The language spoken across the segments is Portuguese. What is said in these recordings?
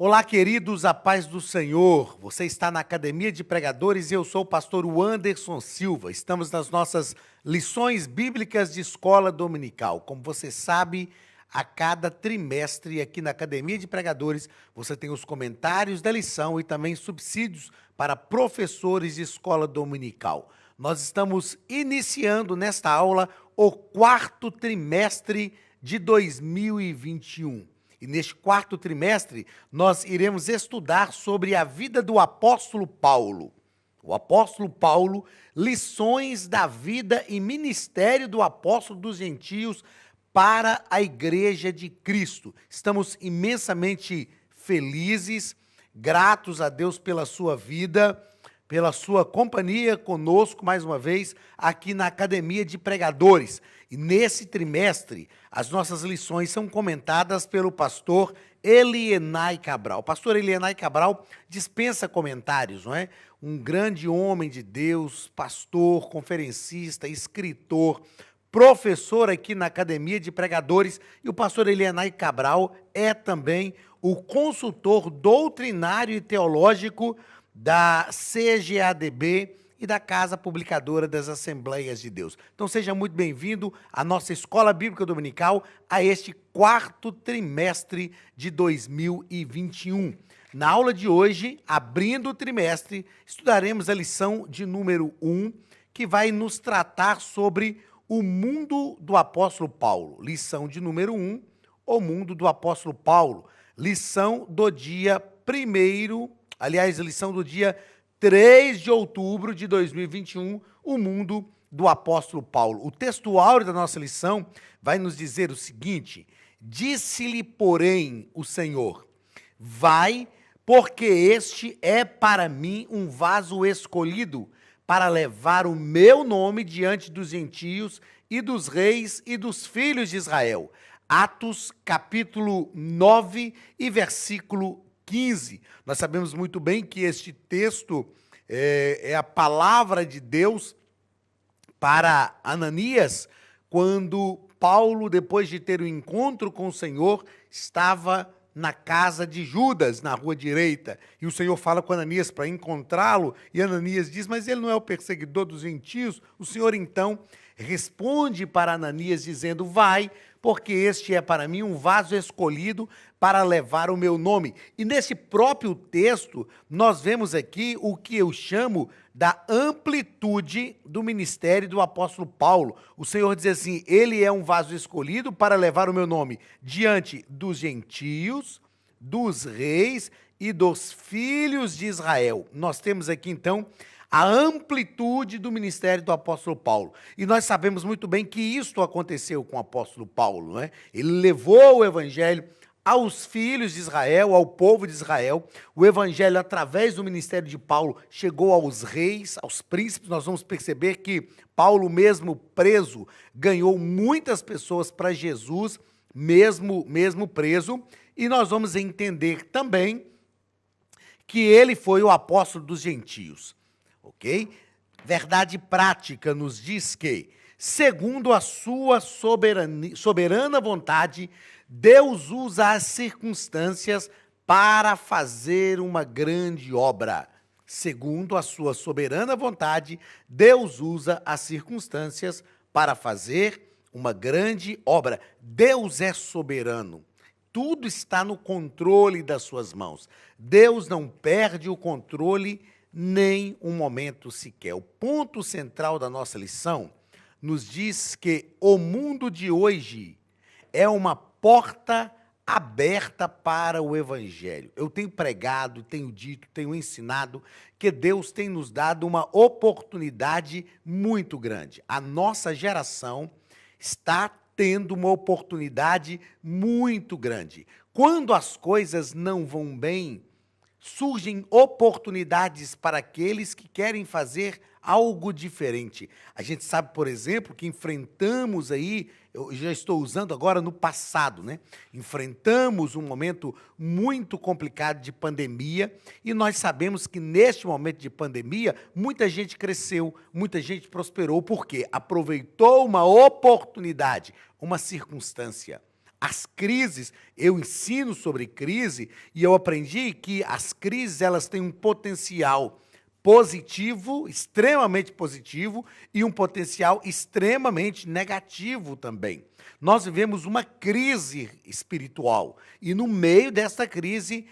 Olá, queridos, a paz do Senhor. Você está na Academia de Pregadores e eu sou o pastor Anderson Silva. Estamos nas nossas lições bíblicas de escola dominical. Como você sabe, a cada trimestre aqui na Academia de Pregadores, você tem os comentários da lição e também subsídios para professores de escola dominical. Nós estamos iniciando nesta aula o quarto trimestre de 2021. E neste quarto trimestre, nós iremos estudar sobre a vida do apóstolo Paulo. O apóstolo Paulo, lições da vida e ministério do apóstolo dos gentios para a igreja de Cristo. Estamos imensamente felizes, gratos a Deus pela sua vida, pela sua companhia conosco, mais uma vez, aqui na Academia de Pregadores. E nesse trimestre, as nossas lições são comentadas pelo pastor Elienay Cabral. O pastor Elienay Cabral dispensa comentários, não é? Um grande homem de Deus, pastor, conferencista, escritor, professor aqui na Academia de Pregadores. E o pastor Elienay Cabral é também o consultor doutrinário e teológico da CGADB e da Casa Publicadora das Assembleias de Deus. Então seja muito bem-vindo à nossa Escola Bíblica Dominical, a este quarto trimestre de 2021. Na aula de hoje, abrindo o trimestre, estudaremos a lição de número 1, que vai nos tratar sobre o mundo do apóstolo Paulo. Lição de número 1, o mundo do apóstolo Paulo. Lição do dia 1º, aliás, lição do dia 3 de outubro de 2021, o mundo do apóstolo Paulo. O texto áureo da nossa lição vai nos dizer o seguinte: disse-lhe, porém, o Senhor, vai, porque este é para mim um vaso escolhido, para levar o meu nome diante dos gentios e dos reis e dos filhos de Israel. Atos, capítulo 9 e versículo 15. Nós sabemos muito bem que este texto é a palavra de Deus para Ananias, quando Paulo, depois de ter o encontro com o Senhor, estava na casa de Judas, na rua direita. E o Senhor fala com Ananias para encontrá-lo, e Ananias diz, mas ele não é o perseguidor dos gentios? O Senhor, então, responde para Ananias dizendo, vai, porque este é para mim um vaso escolhido para levar o meu nome. E nesse próprio texto, nós vemos aqui o que eu chamo da amplitude do ministério do apóstolo Paulo. O Senhor diz assim, ele é um vaso escolhido para levar o meu nome diante dos gentios, dos reis e dos filhos de Israel. Nós temos aqui, então, a amplitude do ministério do apóstolo Paulo. E nós sabemos muito bem que isto aconteceu com o apóstolo Paulo, né? Ele levou o evangelho aos filhos de Israel, ao povo de Israel. O evangelho, através do ministério de Paulo, chegou aos reis, aos príncipes. Nós vamos perceber que Paulo, mesmo preso, ganhou muitas pessoas para Jesus, mesmo preso. E nós vamos entender também que ele foi o apóstolo dos gentios. Ok? Verdade prática nos diz que, segundo a sua soberana vontade, Deus usa as circunstâncias para fazer uma grande obra. Segundo a sua soberana vontade, Deus usa as circunstâncias para fazer uma grande obra. Deus é soberano. Tudo está no controle das suas mãos. Deus não perde o controle nem um momento sequer. O ponto central da nossa lição nos diz que o mundo de hoje é uma porta aberta para o evangelho. Eu tenho pregado, tenho dito, tenho ensinado que Deus tem nos dado uma oportunidade muito grande. A nossa geração está tendo uma oportunidade muito grande. Quando as coisas não vão bem, surgem oportunidades para aqueles que querem fazer algo diferente. A gente sabe, por exemplo, que enfrentamos aí, eu já estou usando agora no passado, né? Enfrentamos um momento muito complicado de pandemia e nós sabemos que neste momento de pandemia, muita gente cresceu, muita gente prosperou, porque aproveitou uma oportunidade, uma circunstância. as crises. Eu ensino sobre crise e eu aprendi que as crises elas têm um potencial positivo, extremamente positivo, e um potencial extremamente negativo também. Nós vivemos uma crise espiritual e no meio desta crise,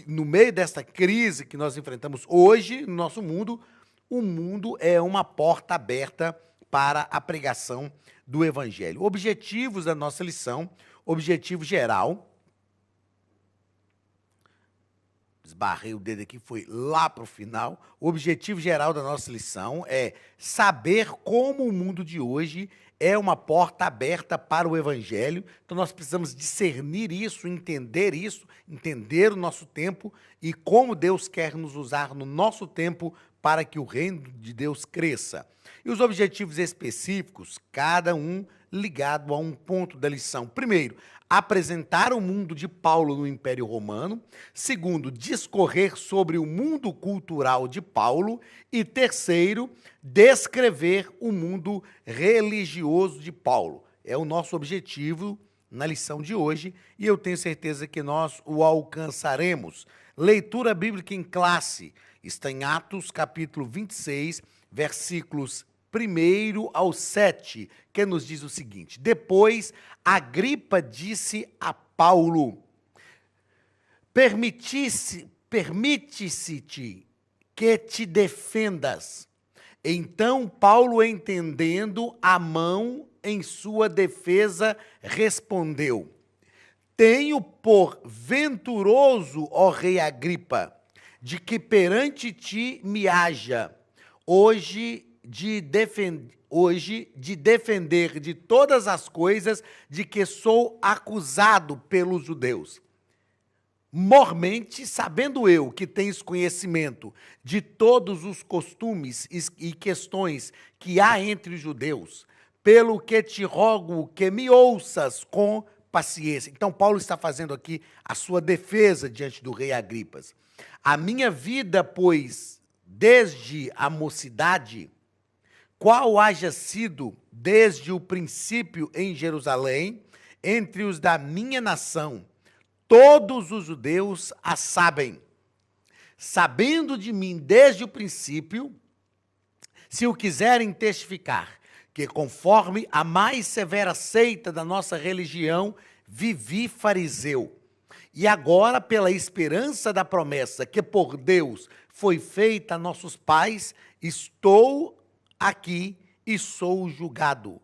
no meio desta crise que nós enfrentamos hoje no nosso mundo, o mundo é uma porta aberta para a pregação do Evangelho. Objetivos da nossa lição, objetivo geral. Esbarrei o dedo aqui, foi lá para o final. O objetivo geral da nossa lição é saber como o mundo de hoje é uma porta aberta para o Evangelho. Então, nós precisamos discernir isso, entender o nosso tempo e como Deus quer nos usar no nosso tempo para que o reino de Deus cresça. E os objetivos específicos, cada um ligado a um ponto da lição. Primeiro, apresentar o mundo de Paulo no Império Romano. Segundo, discorrer sobre o mundo cultural de Paulo. E terceiro, descrever o mundo religioso de Paulo. É o nosso objetivo na lição de hoje e eu tenho certeza que nós o alcançaremos. Leitura bíblica em classe está em Atos, capítulo 26, versículos 1 ao 7, que nos diz o seguinte: Depois, Agripa disse a Paulo: Permite-se-te que te defendas. Então, Paulo, entendendo a mão em sua defesa, respondeu: Tenho por venturoso, ó rei Agripa, de que perante ti me haja hoje de defender de todas as coisas de que sou acusado pelos judeus. Mormente, sabendo eu que tens conhecimento de todos os costumes e questões que há entre os judeus, pelo que te rogo que me ouças com paciência. Então, Paulo está fazendo aqui a sua defesa diante do rei Agripas. A minha vida, pois, desde a mocidade, qual haja sido desde o princípio em Jerusalém, entre os da minha nação, todos os judeus a sabem. Sabendo de mim desde o princípio, se o quiserem testificar, que conforme a mais severa seita da nossa religião, vivi fariseu. E agora, pela esperança da promessa que por Deus foi feita a nossos pais, estou aqui e sou julgado,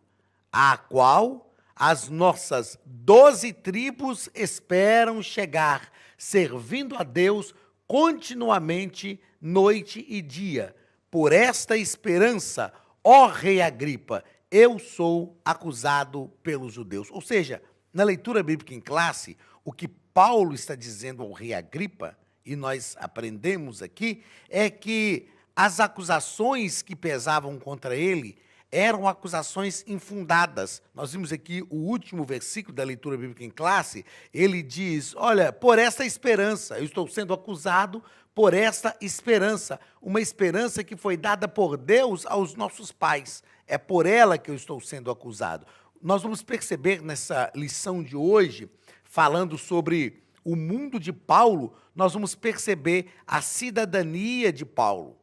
a qual as nossas 12 tribos esperam chegar, servindo a Deus continuamente, noite e dia. Por esta esperança, ó rei Agripa, eu sou acusado pelos judeus. Ou seja, na leitura bíblica em classe, o que Paulo está dizendo ao rei Agripa, e nós aprendemos aqui, é que as acusações que pesavam contra ele eram acusações infundadas. Nós vimos aqui o último versículo da leitura bíblica em classe, ele diz, olha, por esta esperança, eu estou sendo acusado por esta esperança, uma esperança que foi dada por Deus aos nossos pais, é por ela que eu estou sendo acusado. Nós vamos perceber nessa lição de hoje, falando sobre o mundo de Paulo, nós vamos perceber a cidadania de Paulo.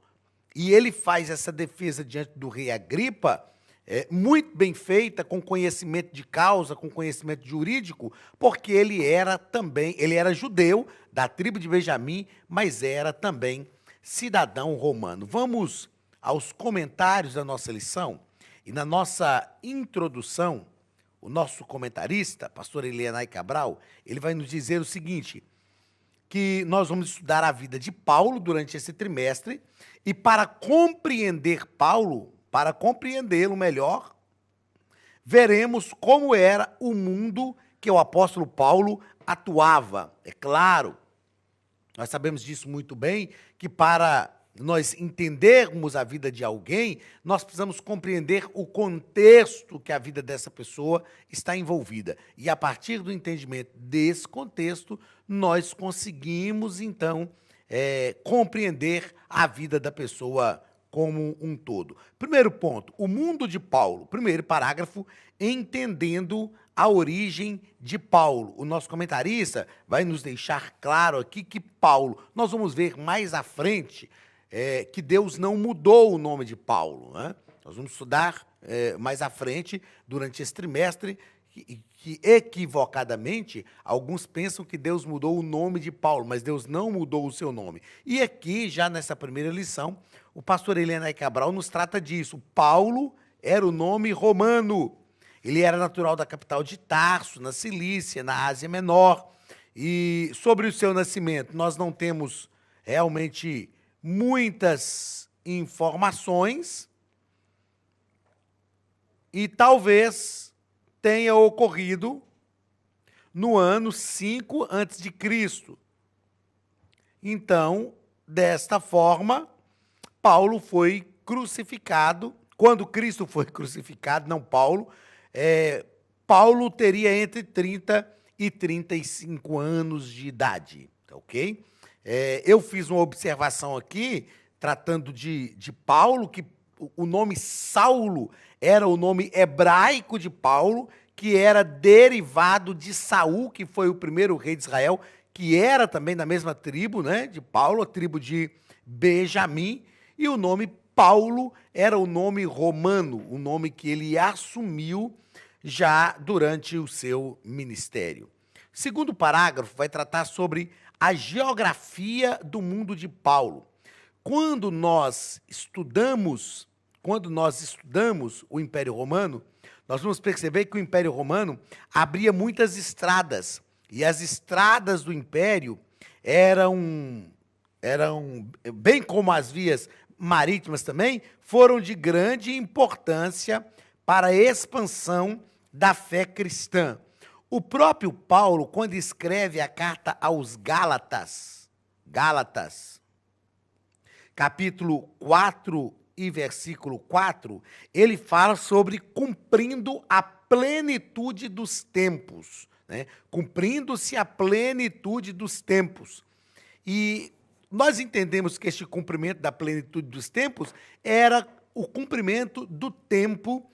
E ele faz essa defesa diante do rei Agripa, muito bem feita, com conhecimento de causa, com conhecimento jurídico, porque ele era judeu, da tribo de Benjamim, mas era também cidadão romano. Vamos aos comentários da nossa lição, e na nossa introdução, o nosso comentarista, pastor Elianai Cabral, ele vai nos dizer o seguinte, que nós vamos estudar a vida de Paulo durante esse trimestre, e para compreender Paulo, para compreendê-lo melhor, veremos como era o mundo que o apóstolo Paulo atuava. É claro, nós sabemos disso muito bem, que para nós entendermos a vida de alguém, nós precisamos compreender o contexto que a vida dessa pessoa está envolvida. E a partir do entendimento desse contexto, nós conseguimos, então, compreender a vida da pessoa como um todo. Primeiro ponto, o mundo de Paulo. Primeiro parágrafo, entendendo a origem de Paulo. O nosso comentarista vai nos deixar claro aqui que Paulo, nós vamos ver mais à frente que Deus não mudou o nome de Paulo, né? Nós vamos estudar mais à frente, durante esse trimestre, que equivocadamente alguns pensam que Deus mudou o nome de Paulo, mas Deus não mudou o seu nome. E aqui, já nessa primeira lição, o pastor Elianai Cabral nos trata disso. Paulo era o nome romano. Ele era natural da capital de Tarso, na Cilícia, na Ásia Menor. E sobre o seu nascimento, nós não temos realmente muitas informações e talvez tenha ocorrido no ano 5 a.C. Então, desta forma, Paulo foi crucificado. Quando Cristo foi crucificado, não Paulo, Paulo teria entre 30 e 35 anos de idade, ok? Eu fiz uma observação aqui, tratando de Paulo, que o nome Saulo era o nome hebraico de Paulo, que era derivado de Saul, que foi o primeiro rei de Israel, que era também da mesma tribo, né, de Paulo, a tribo de Benjamim, e o nome Paulo era o nome romano, o nome que ele assumiu já durante o seu ministério. O segundo parágrafo vai tratar sobre a geografia do mundo de Paulo. Quando nós estudamos o Império Romano, nós vamos perceber que o Império Romano abria muitas estradas, e as estradas do Império eram bem como as vias marítimas também, foram de grande importância para a expansão da fé cristã. O próprio Paulo, quando escreve a carta aos Gálatas, capítulo 4 e versículo 4, ele fala sobre cumprindo a plenitude dos tempos, né? Cumprindo-se a plenitude dos tempos. E nós entendemos que este cumprimento da plenitude dos tempos era o cumprimento do tempo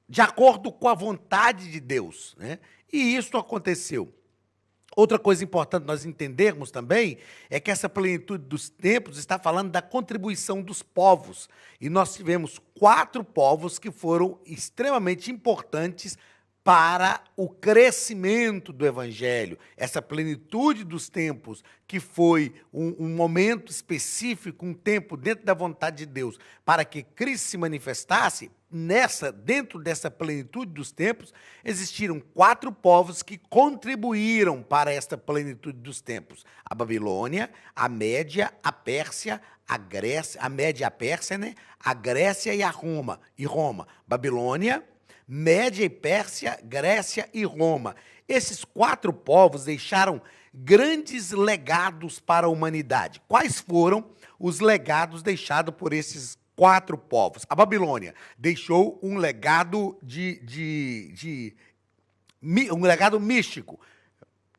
de acordo com a vontade de Deus, né? E isso aconteceu. Outra coisa importante nós entendermos também é que essa plenitude dos tempos está falando da contribuição dos povos. E nós tivemos 4 povos que foram extremamente importantes para o crescimento do Evangelho. Essa plenitude dos tempos, que foi um momento específico, um tempo dentro da vontade de Deus, para que Cristo se manifestasse, dentro dessa plenitude dos tempos, existiram 4 povos que contribuíram para esta plenitude dos tempos. A Babilônia, a Média, a Pérsia, a Grécia, a Média e a Pérsia, né? A Grécia e a Roma. Babilônia, Média e Pérsia, Grécia e Roma. Esses 4 povos deixaram grandes legados para a humanidade. Quais foram os legados deixados por esses 4 povos? A Babilônia deixou um legado um legado místico.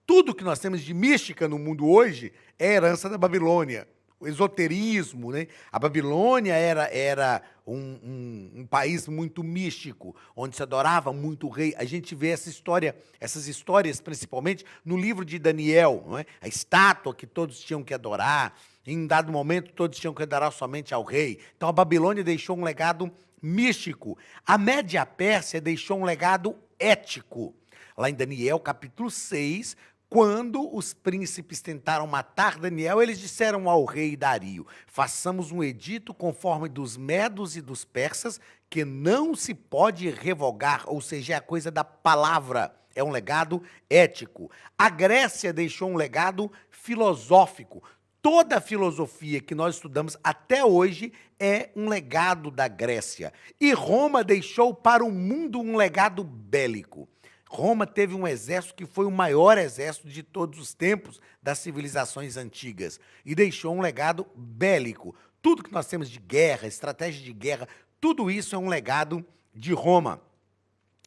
Tudo que nós temos de mística no mundo hoje é herança da Babilônia. O esoterismo, né? A Babilônia era um país muito místico, onde se adorava muito o rei. A gente vê essas histórias principalmente no livro de Daniel, não é? A estátua que todos tinham que adorar, em um dado momento todos tinham que adorar somente ao rei. Então a Babilônia deixou um legado místico. A Média Pérsia deixou um legado ético. Lá em Daniel, capítulo 6, quando os príncipes tentaram matar Daniel, eles disseram ao rei Dario: façamos um edito conforme dos medos e dos persas, que não se pode revogar, ou seja, é a coisa da palavra, é um legado ético. A Grécia deixou um legado filosófico. Toda a filosofia que nós estudamos até hoje é um legado da Grécia. E Roma deixou para o mundo um legado bélico. Roma teve um exército que foi o maior exército de todos os tempos das civilizações antigas e deixou um legado bélico. Tudo que nós temos de guerra, estratégia de guerra, tudo isso é um legado de Roma.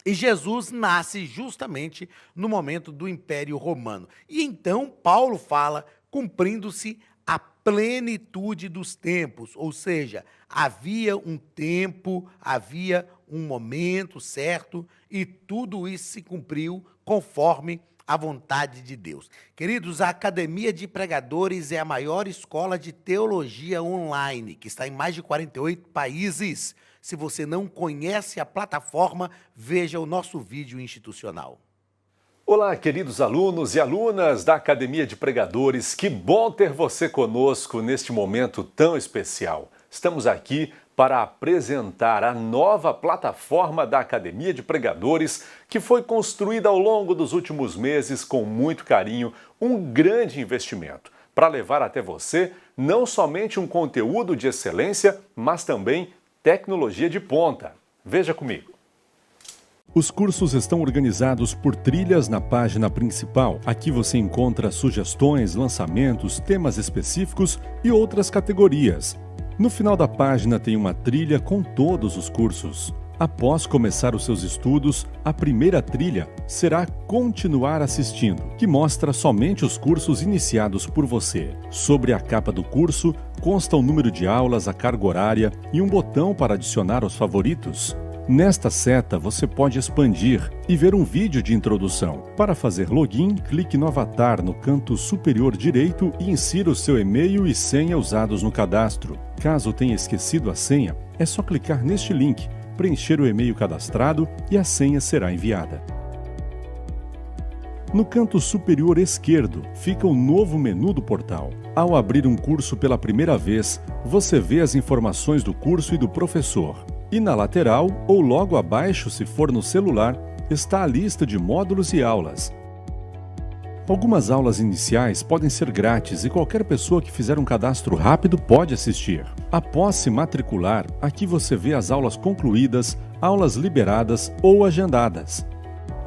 E Jesus nasce justamente no momento do Império Romano. E então Paulo fala, cumprindo-se a plenitude dos tempos, ou seja, havia um tempo, havia um momento certo e tudo isso se cumpriu conforme a vontade de Deus. Queridos, a Academia de Pregadores é a maior escola de teologia online, que está em mais de 48 países. Se você não conhece a plataforma, veja o nosso vídeo institucional. Olá, queridos alunos e alunas da Academia de Pregadores, que bom ter você conosco neste momento tão especial. Estamos aqui para apresentar a nova plataforma da Academia de Pregadores, que foi construída ao longo dos últimos meses com muito carinho, um grande investimento, para levar até você não somente um conteúdo de excelência, mas também tecnologia de ponta. Veja comigo. Os cursos estão organizados por trilhas na página principal. Aqui você encontra sugestões, lançamentos, temas específicos e outras categorias. No final da página tem uma trilha com todos os cursos. Após começar os seus estudos, a primeira trilha será Continuar assistindo, que mostra somente os cursos iniciados por você. Sobre a capa do curso, consta o número de aulas, a carga horária e um botão para adicionar aos favoritos. Nesta seta, você pode expandir e ver um vídeo de introdução. Para fazer login, clique no avatar no canto superior direito e insira o seu e-mail e senha usados no cadastro. Caso tenha esquecido a senha, é só clicar neste link, preencher o e-mail cadastrado e a senha será enviada. No canto superior esquerdo fica o novo menu do portal. Ao abrir um curso pela primeira vez, você vê as informações do curso e do professor. E na lateral, ou logo abaixo, se for no celular, está a lista de módulos e aulas. Algumas aulas iniciais podem ser grátis e qualquer pessoa que fizer um cadastro rápido pode assistir. Após se matricular, aqui você vê as aulas concluídas, aulas liberadas ou agendadas.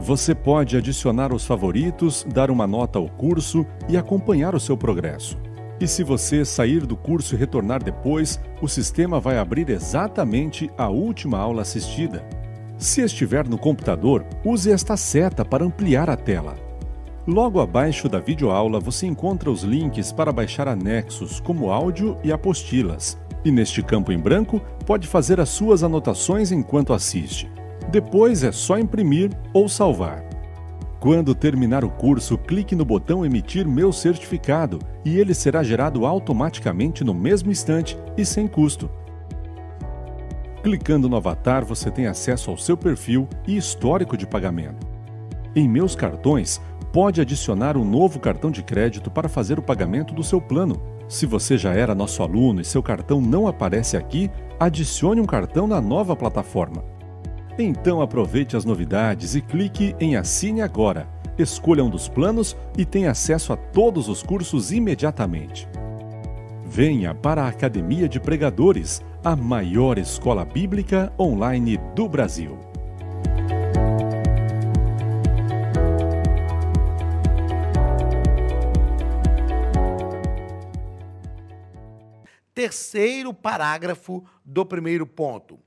Você pode adicionar os favoritos, dar uma nota ao curso e acompanhar o seu progresso. E se você sair do curso e retornar depois, o sistema vai abrir exatamente a última aula assistida. Se estiver no computador, use esta seta para ampliar a tela. Logo abaixo da videoaula você encontra os links para baixar anexos, como áudio e apostilas. E neste campo em branco, pode fazer as suas anotações enquanto assiste. Depois é só imprimir ou salvar. Quando terminar o curso, clique no botão Emitir meu certificado e ele será gerado automaticamente no mesmo instante e sem custo. Clicando no avatar, você tem acesso ao seu perfil e histórico de pagamento. Em Meus Cartões, pode adicionar um novo cartão de crédito para fazer o pagamento do seu plano. Se você já era nosso aluno e seu cartão não aparece aqui, adicione um cartão na nova plataforma. Então aproveite as novidades e clique em Assine Agora. Escolha um dos planos e tenha acesso a todos os cursos imediatamente. Venha para a Academia de Pregadores, a maior escola bíblica online do Brasil. Terceiro parágrafo do primeiro ponto.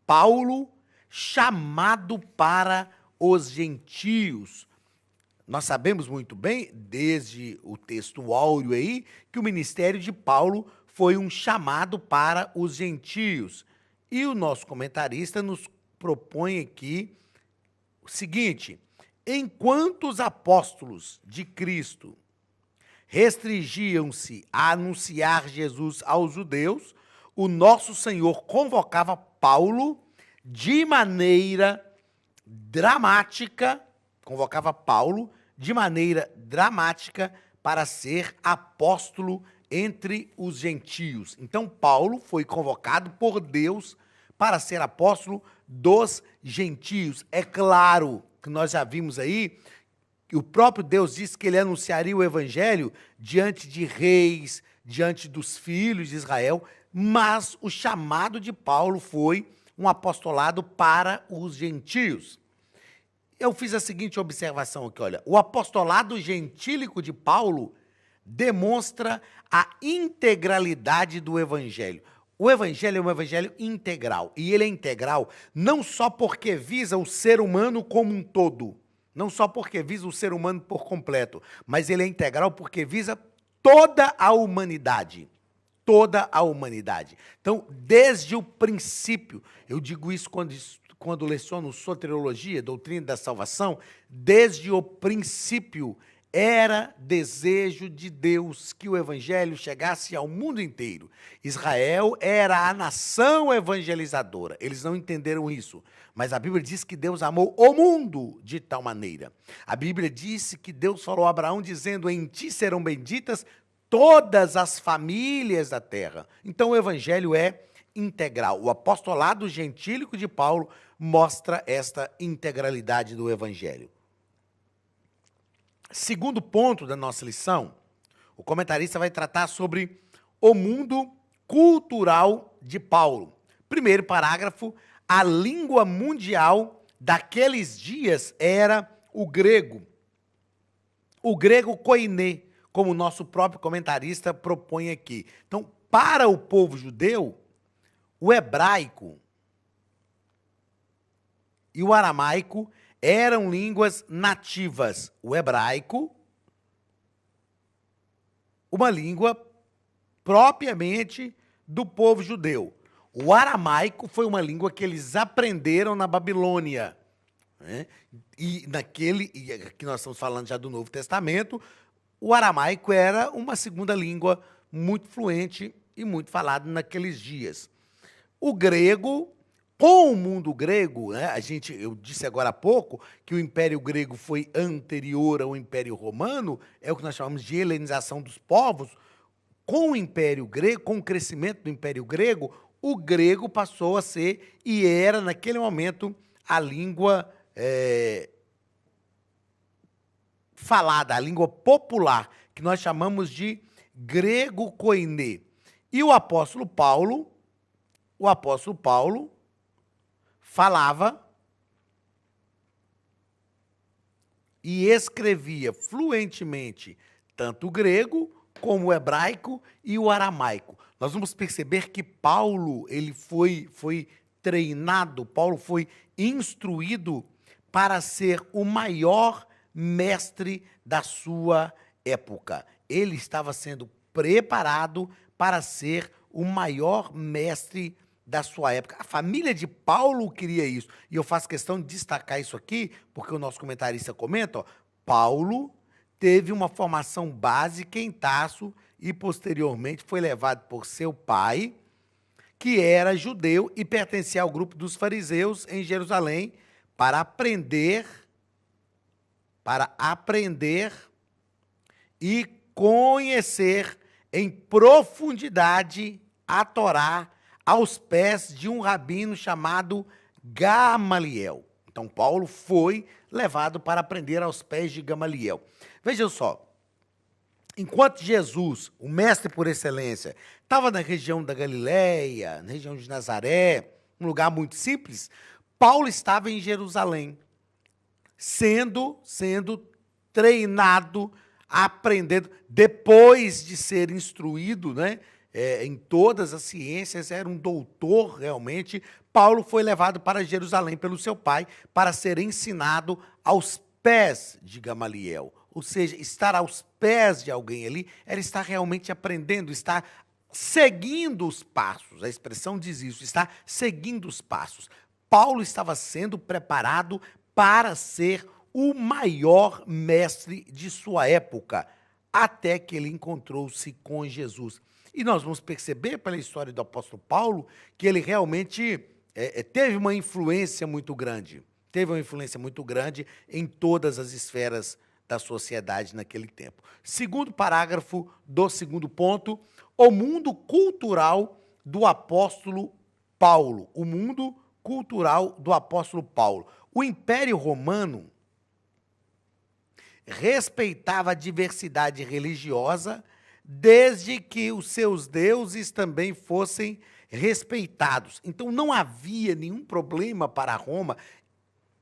Paulo, chamado para os gentios. Nós sabemos muito bem, desde o texto áureo aí, que o ministério de Paulo foi um chamado para os gentios. E o nosso comentarista nos propõe aqui o seguinte: enquanto os apóstolos de Cristo restringiam-se a anunciar Jesus aos judeus, o nosso Senhor convocava Paulo de maneira dramática, para ser apóstolo entre os gentios. Então, Paulo foi convocado por Deus para ser apóstolo dos gentios. É claro que nós já vimos aí que o próprio Deus disse que ele anunciaria o evangelho diante de reis, diante dos filhos de Israel, mas o chamado de Paulo foi um apostolado para os gentios. Eu fiz a seguinte observação aqui, olha, o apostolado gentílico de Paulo demonstra a integralidade do evangelho. O evangelho é um evangelho integral, e ele é integral não só porque visa o ser humano como um todo, não só porque visa o ser humano por completo, mas ele é integral porque visa toda a humanidade. toda a humanidade. Então, desde o princípio, eu digo isso quando leciono soteriologia, doutrina da salvação, desde o princípio era desejo de Deus que o evangelho chegasse ao mundo inteiro. Israel era a nação evangelizadora. Eles não entenderam isso. Mas a Bíblia diz que Deus amou o mundo de tal maneira. A Bíblia disse que Deus falou a Abraão dizendo: em ti serão benditas todas as famílias da terra. Então o evangelho é integral. O apostolado gentílico de Paulo mostra esta integralidade do evangelho. Segundo ponto da nossa lição, o comentarista vai tratar sobre o mundo cultural de Paulo. Primeiro parágrafo, a língua mundial daqueles dias era o grego. O grego koiné, como o nosso próprio comentarista propõe aqui. Então, para o povo judeu, o hebraico e o aramaico eram línguas nativas. O hebraico, uma língua propriamente do povo judeu. O aramaico foi uma língua que eles aprenderam na Babilônia, né? E aqui nós estamos falando já do Novo Testamento, o aramaico era uma segunda língua muito fluente e muito falada naqueles dias. O grego, com o mundo grego, né, eu disse agora há pouco que o Império Grego foi anterior ao Império Romano, é o que nós chamamos de helenização dos povos. Com o Império Grego, com o crescimento do Império Grego, o grego passou a ser, e era naquele momento, a língua falada, a língua popular, que nós chamamos de grego koiné. E o apóstolo Paulo falava e escrevia fluentemente tanto o grego como o hebraico e o aramaico. Nós vamos perceber que Paulo ele foi treinado, Paulo foi instruído para ser o maior mestre da sua época. Ele estava sendo preparado para ser o maior mestre da sua época. A família de Paulo queria isso. E eu faço questão de destacar isso aqui, porque o nosso comentarista comenta, Paulo teve uma formação básica em Tarso e posteriormente foi levado por seu pai, que era judeu e pertencia ao grupo dos fariseus em Jerusalém, para aprender e conhecer em profundidade a Torá aos pés de um rabino chamado Gamaliel. Então, Paulo foi levado para aprender aos pés de Gamaliel. Vejam só, enquanto Jesus, o mestre por excelência, estava na região da Galileia, na região de Nazaré, um lugar muito simples, Paulo estava em Jerusalém, sendo treinado, aprendendo, depois de ser instruído, né, em todas as ciências, era um doutor realmente. Paulo foi levado para Jerusalém pelo seu pai para ser ensinado aos pés de Gamaliel. Ou seja, estar aos pés de alguém ali era estar realmente aprendendo, estar seguindo os passos. A expressão diz isso, estar seguindo os passos. Paulo estava sendo preparado para ser o maior mestre de sua época, até que ele encontrou-se com Jesus. E nós vamos perceber pela história do apóstolo Paulo que ele realmente teve uma influência muito grande. Teve uma influência muito grande em todas as esferas da sociedade naquele tempo. Segundo parágrafo do segundo ponto, o mundo cultural do apóstolo Paulo. O mundo cultural do apóstolo Paulo. O Império Romano respeitava a diversidade religiosa, desde que os seus deuses também fossem respeitados. Então, não havia nenhum problema para Roma,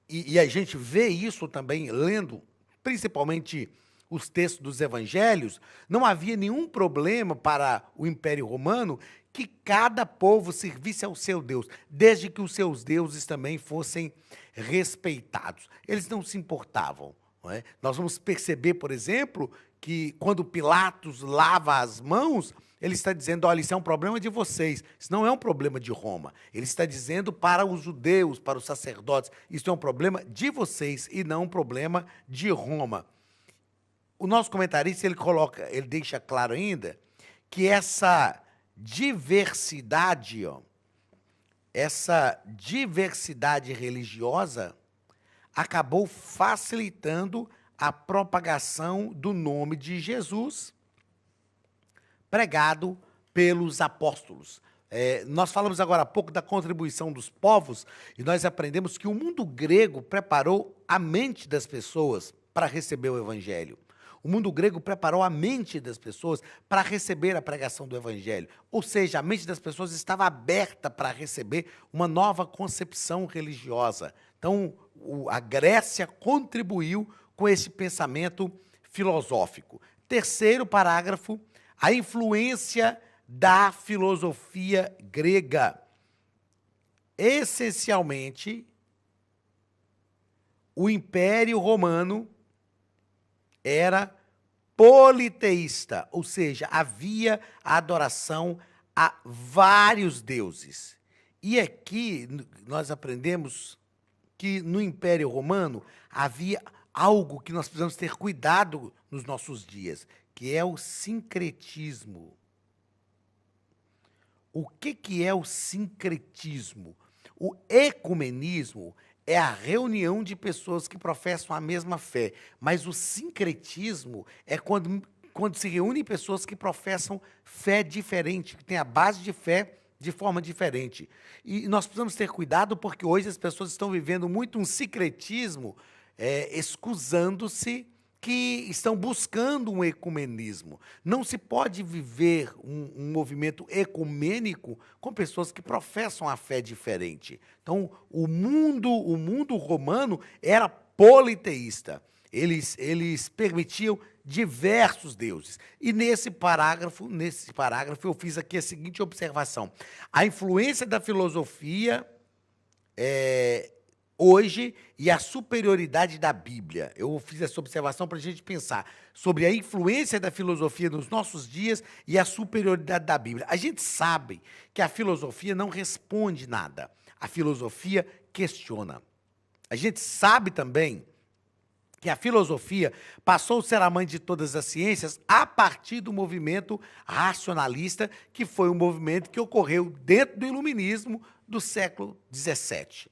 e a gente vê isso também lendo, principalmente os textos dos evangelhos, não havia nenhum problema para o Império Romano que cada povo servisse ao seu Deus, desde que os seus deuses também fossem respeitados. Eles não se importavam. Não é? Nós vamos perceber, por exemplo, que quando Pilatos lava as mãos, Ele está dizendo, olha, isso é um problema de vocês, isso não é um problema de Roma. Ele está dizendo para os judeus, para os sacerdotes, isso é um problema de vocês e não um problema de Roma. O nosso comentarista, ele deixa claro ainda que essa diversidade, essa diversidade religiosa acabou facilitando a propagação do nome de Jesus pregado pelos apóstolos. Nós falamos agora há pouco da contribuição dos povos e nós aprendemos que o mundo grego preparou a mente das pessoas para receber o evangelho. O mundo grego preparou a mente das pessoas para receber a pregação do evangelho. Ou seja, a mente das pessoas estava aberta para receber uma nova concepção religiosa. Então, a Grécia contribuiu com esse pensamento filosófico. Terceiro parágrafo, a influência da filosofia grega. Essencialmente, o Império Romano era politeísta, ou seja, havia a adoração a vários deuses. E aqui nós aprendemos que no Império Romano havia algo que nós precisamos ter cuidado nos nossos dias, que é o sincretismo. O que é o sincretismo? O ecumenismo é a reunião de pessoas que professam a mesma fé, mas o sincretismo é quando se reúnem pessoas que professam fé diferente, que têm a base de fé de forma diferente. E nós precisamos ter cuidado porque hoje as pessoas estão vivendo muito um sincretismo, excusando-se que estão buscando um ecumenismo. Não se pode viver um movimento ecumênico com pessoas que professam a fé diferente. Então, o mundo romano era politeísta. Eles permitiam diversos deuses. E nesse parágrafo eu fiz aqui a seguinte observação. A influência da filosofia hoje e a superioridade da Bíblia. Eu fiz essa observação para a gente pensar sobre a influência da filosofia nos nossos dias e a superioridade da Bíblia. A gente sabe que a filosofia não responde nada. A filosofia questiona. A gente sabe também que a filosofia passou a ser a mãe de todas as ciências a partir do movimento racionalista, que foi um movimento que ocorreu dentro do iluminismo do século XVII.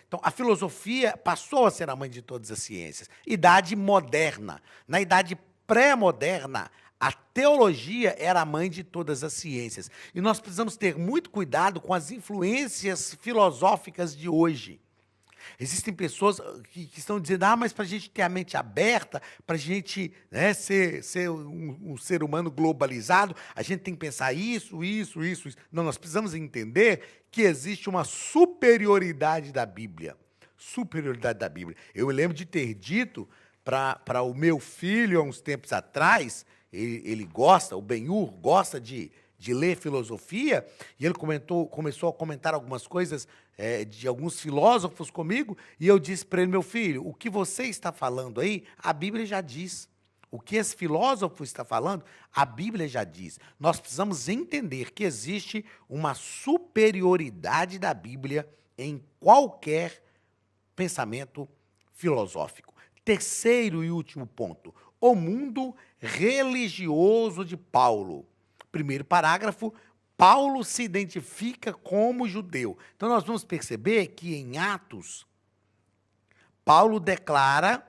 Então, a filosofia passou a ser a mãe de todas as ciências. Idade moderna. Na idade pré-moderna, a teologia era a mãe de todas as ciências. E nós precisamos ter muito cuidado com as influências filosóficas de hoje. Existem pessoas que estão dizendo, mas para a gente ter a mente aberta, para a gente ser um ser humano globalizado, a gente tem que pensar isso. Não, nós precisamos entender que existe uma superioridade da Bíblia. Superioridade da Bíblia. Eu me lembro de ter dito para o meu filho, há uns tempos atrás, ele gosta, o Ben-Hur gosta de ler filosofia, e ele começou a comentar algumas coisas de alguns filósofos comigo, e eu disse para ele, meu filho, o que você está falando aí, a Bíblia já diz. O que esse filósofo está falando, a Bíblia já diz. Nós precisamos entender que existe uma superioridade da Bíblia em qualquer pensamento filosófico. Terceiro e último ponto, o mundo religioso de Paulo. Primeiro parágrafo, Paulo se identifica como judeu. Então, nós vamos perceber que em Atos, Paulo declara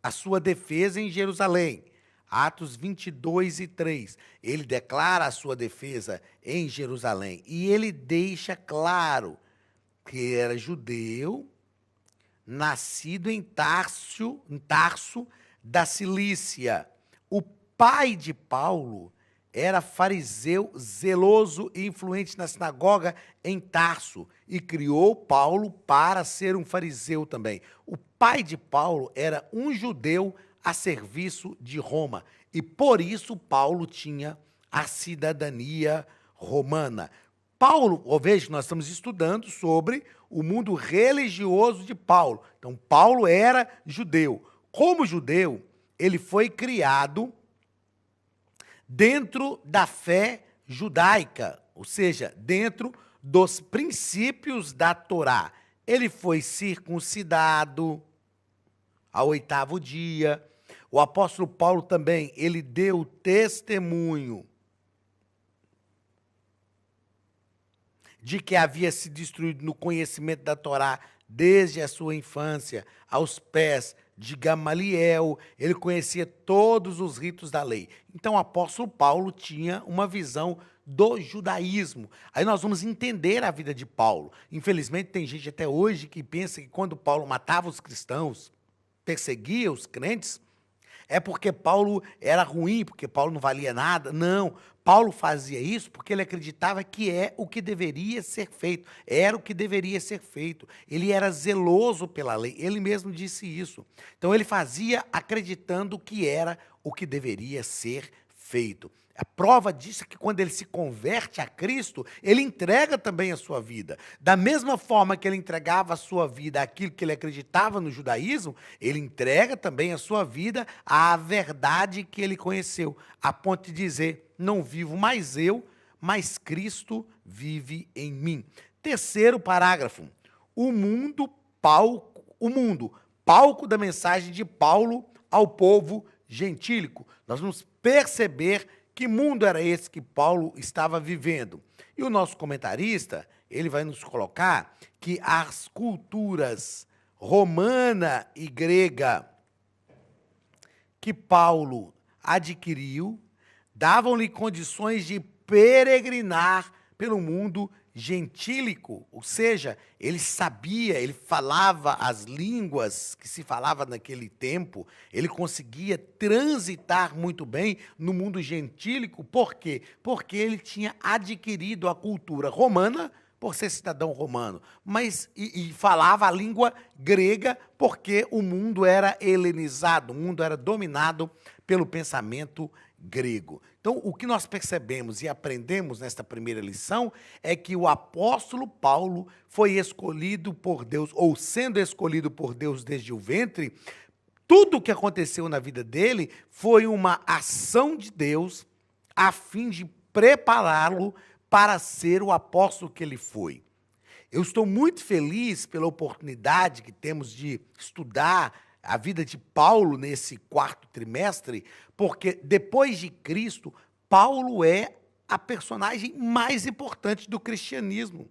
a sua defesa em Jerusalém. Atos 22:3. Ele declara a sua defesa em Jerusalém. E ele deixa claro que era judeu, nascido em Tarso da Cilícia. O pai de Paulo era fariseu zeloso e influente na sinagoga em Tarso e criou Paulo para ser um fariseu também. O pai de Paulo era um judeu a serviço de Roma e por isso Paulo tinha a cidadania romana. Paulo, veja, nós estamos estudando sobre o mundo religioso de Paulo. Então, Paulo era judeu. Como judeu, ele foi criado dentro da fé judaica, ou seja, dentro dos princípios da Torá. Ele foi circuncidado ao 8º dia. O apóstolo Paulo também, ele deu testemunho de que havia se destruído no conhecimento da Torá desde a sua infância, aos pés de Gamaliel. Ele conhecia todos os ritos da lei. Então, o apóstolo Paulo tinha uma visão do judaísmo. Aí nós vamos entender a vida de Paulo. Infelizmente, tem gente até hoje que pensa que quando Paulo matava os cristãos, perseguia os crentes, é porque Paulo era ruim, porque Paulo não valia nada. Não, Paulo fazia isso porque ele acreditava que é o que deveria ser feito. Era o que deveria ser feito. Ele era zeloso pela lei. Ele mesmo disse isso. Então, ele fazia acreditando que era o que deveria ser feito. A prova disso é que quando ele se converte a Cristo, ele entrega também a sua vida. Da mesma forma que ele entregava a sua vida àquilo que ele acreditava no judaísmo, ele entrega também a sua vida à verdade que ele conheceu, a ponto de dizer, não vivo mais eu, mas Cristo vive em mim. Terceiro parágrafo, o mundo, palco da mensagem de Paulo ao povo gentílico. Nós vamos perceber que mundo era esse que Paulo estava vivendo. E o nosso comentarista, ele vai nos colocar que as culturas romana e grega que Paulo adquiriu davam-lhe condições de peregrinar pelo mundo gentílico, ou seja, ele sabia, ele falava as línguas que se falava naquele tempo, ele conseguia transitar muito bem no mundo gentílico. Por quê? Porque ele tinha adquirido a cultura romana por ser cidadão romano, mas e falava a língua grega porque o mundo era helenizado, o mundo era dominado pelo pensamento grego. Então, o que nós percebemos e aprendemos nesta primeira lição é que o apóstolo Paulo foi escolhido por Deus, ou sendo escolhido por Deus desde o ventre, tudo o que aconteceu na vida dele foi uma ação de Deus a fim de prepará-lo para ser o apóstolo que ele foi. Eu estou muito feliz pela oportunidade que temos de estudar a vida de Paulo nesse 4º trimestre, porque depois de Cristo, Paulo é a personagem mais importante do cristianismo.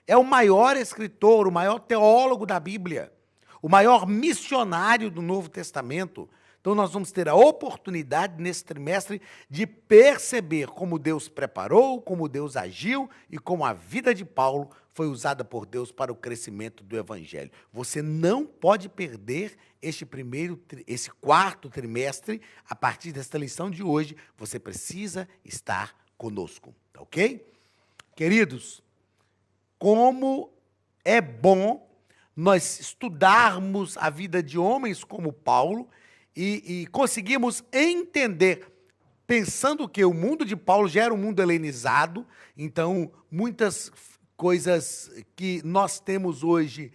É o maior escritor, o maior teólogo da Bíblia, o maior missionário do Novo Testamento. Então, nós vamos ter a oportunidade, nesse trimestre, de perceber como Deus preparou, como Deus agiu e como a vida de Paulo foi usada por Deus para o crescimento do Evangelho. Você não pode perder esse 4º trimestre. A partir desta lição de hoje, você precisa estar conosco, tá ok? Queridos, como é bom nós estudarmos a vida de homens como Paulo e conseguimos entender, pensando que o mundo de Paulo já era um mundo helenizado, então muitas coisas que nós temos hoje,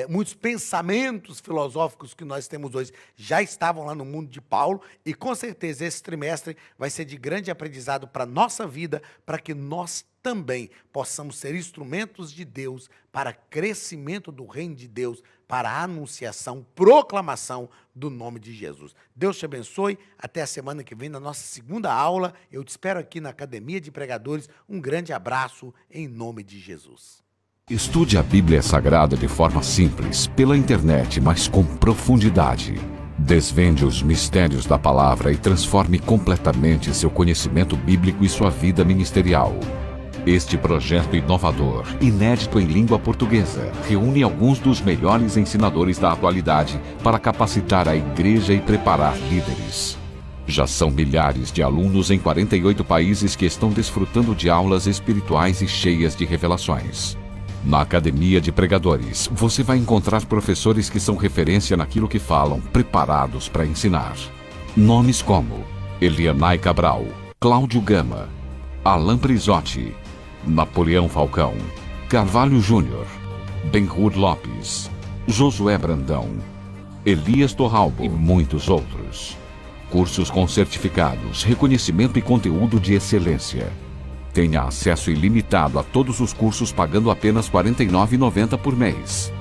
muitos pensamentos filosóficos que nós temos hoje já estavam lá no mundo de Paulo, e com certeza esse trimestre vai ser de grande aprendizado para a nossa vida, para que nós também possamos ser instrumentos de Deus para crescimento do reino de Deus, para a anunciação, proclamação do nome de Jesus. Deus te abençoe. Até a semana que vem, na nossa segunda aula. Eu te espero aqui na Academia de Pregadores. Um grande abraço em nome de Jesus. Estude a Bíblia Sagrada de forma simples, pela internet, mas com profundidade. Desvende os mistérios da palavra e transforme completamente seu conhecimento bíblico e sua vida ministerial. Este projeto inovador, inédito em língua portuguesa, reúne alguns dos melhores ensinadores da atualidade para capacitar a igreja e preparar líderes. Já são milhares de alunos em 48 países que estão desfrutando de aulas espirituais e cheias de revelações. Na Academia de Pregadores, você vai encontrar professores que são referência naquilo que falam, preparados para ensinar. Nomes como Elianai Cabral, Cláudio Gama, Alain Prisotti, Napoleão Falcão, Carvalho Júnior, Benhur Lopes, Josué Brandão, Elias Torralbo e muitos outros. Cursos com certificados, reconhecimento e conteúdo de excelência. Tenha acesso ilimitado a todos os cursos pagando apenas R$ 49,90 por mês.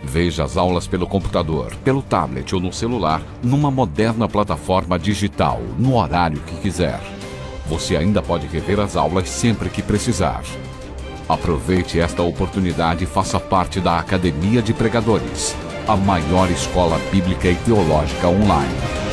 Veja as aulas pelo computador, pelo tablet ou no celular, numa moderna plataforma digital, no horário que quiser. Você ainda pode rever as aulas sempre que precisar. Aproveite esta oportunidade e faça parte da Academia de Pregadores, a maior escola bíblica e teológica online.